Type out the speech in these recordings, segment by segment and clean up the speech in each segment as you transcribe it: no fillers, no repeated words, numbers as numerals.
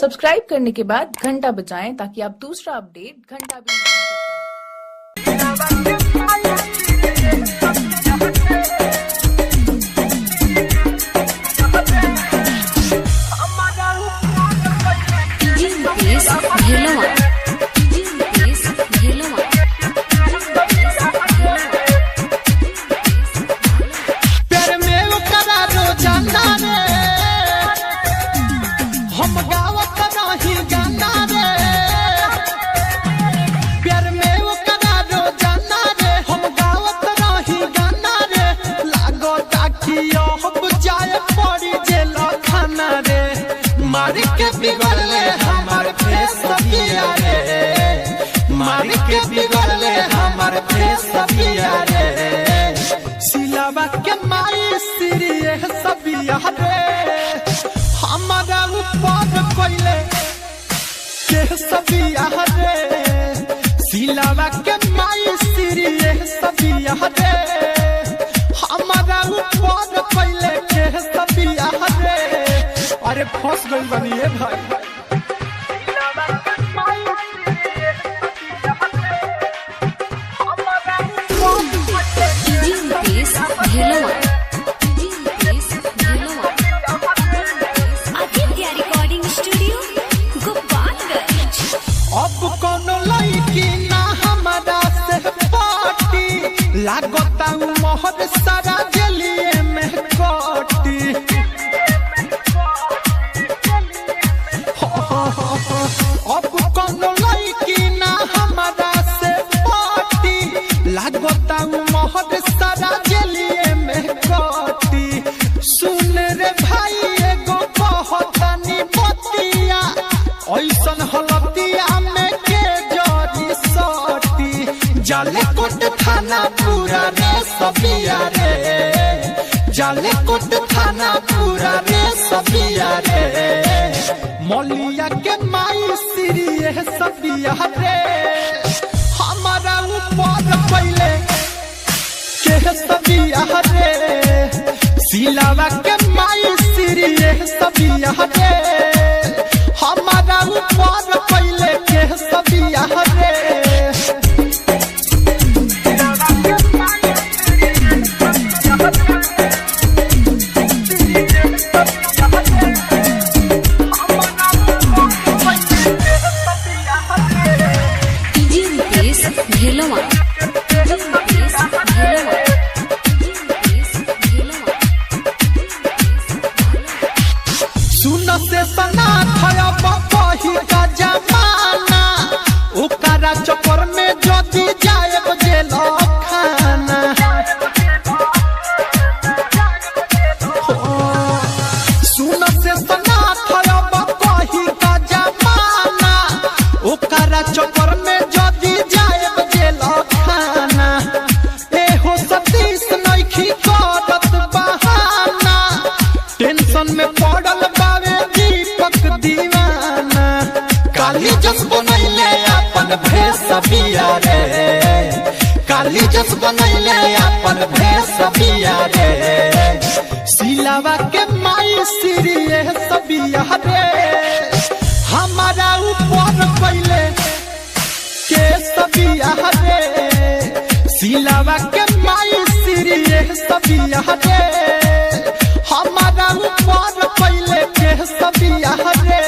Subscribe करने के बाद घंटा बजाएं ताकि आप दूसरा अपडेट घंटा भी नहीं मार के बिगड़ले हमार फेसबिया रे, मार के बिगड़ले हमार फेसबिया रे, सिलावा के माई सिरिये सबिया रे, हमारा ऊपर कोइले के सबिया रे, सिलावा के माई सिरिये सबिया रे, हमारा ऊपर कोइले के सबिया रे। अरे फंस गई बनी है भाई। Recording studio Gopalganj. अब कोनो लड़की ना हमारा से पार्टी लागता मोहर सारा जलिए में कोटी। अब कोनो लड़की ना हमारा से पार्टी लागता मोहर सारा जलिए में कोटी। सुन रे भाई एगो बहुतनी बतिया ऐसन हलतिया में के जरी सटी। जाले कोट थाना पूरा रे सबिया रे, जाले कोट थाना पूरा रे सबिया रे, मौलिया के माई सिरिये सबिया रे, हमारा ऊपर पहले के सबिया रे, सिलावा के माई सिरिये सबिया रे, हमारा ऊपर पहले के सबिया रे। सुन से सना खया बही का जमाना, ओकरा चक्कर में जदी जाए जेल खाना। सुन से सना खया बही का जमाना, ओकरा चक्कर में जदी जाए जेल खाना। ए हो सतीश नइखी करत बहाना, टेंशन में पड़ल बावे दीपक दीवाना। काली जस बनैले अपन भेसबिया रे, काली जस बनैले अपन भेसबिया रे, सिलावा के माई सिरिये सबिया रे, हमारा ऊपर पहले के सबिया रे, सिलावा के माई सिरिये सबिया रे, हमारा ऊपर पहले के सबिया रे।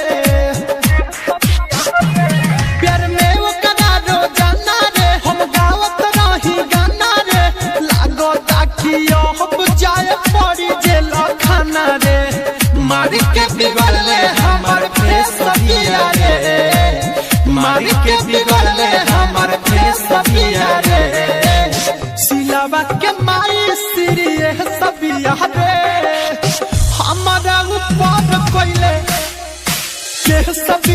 प्यार में वो करारो जाना रे, हम गावत रही गाना रे, लागो ताकियो हम जाए पड़ी जेल खाना रे, मार के बिगड़ले हमार फेसबिया रे, मार के बिगड़ले हमार फेसबिया रे, सिलावा के माई सिरिये सबिया रे, हमारा ऊपर कोइले के सबिया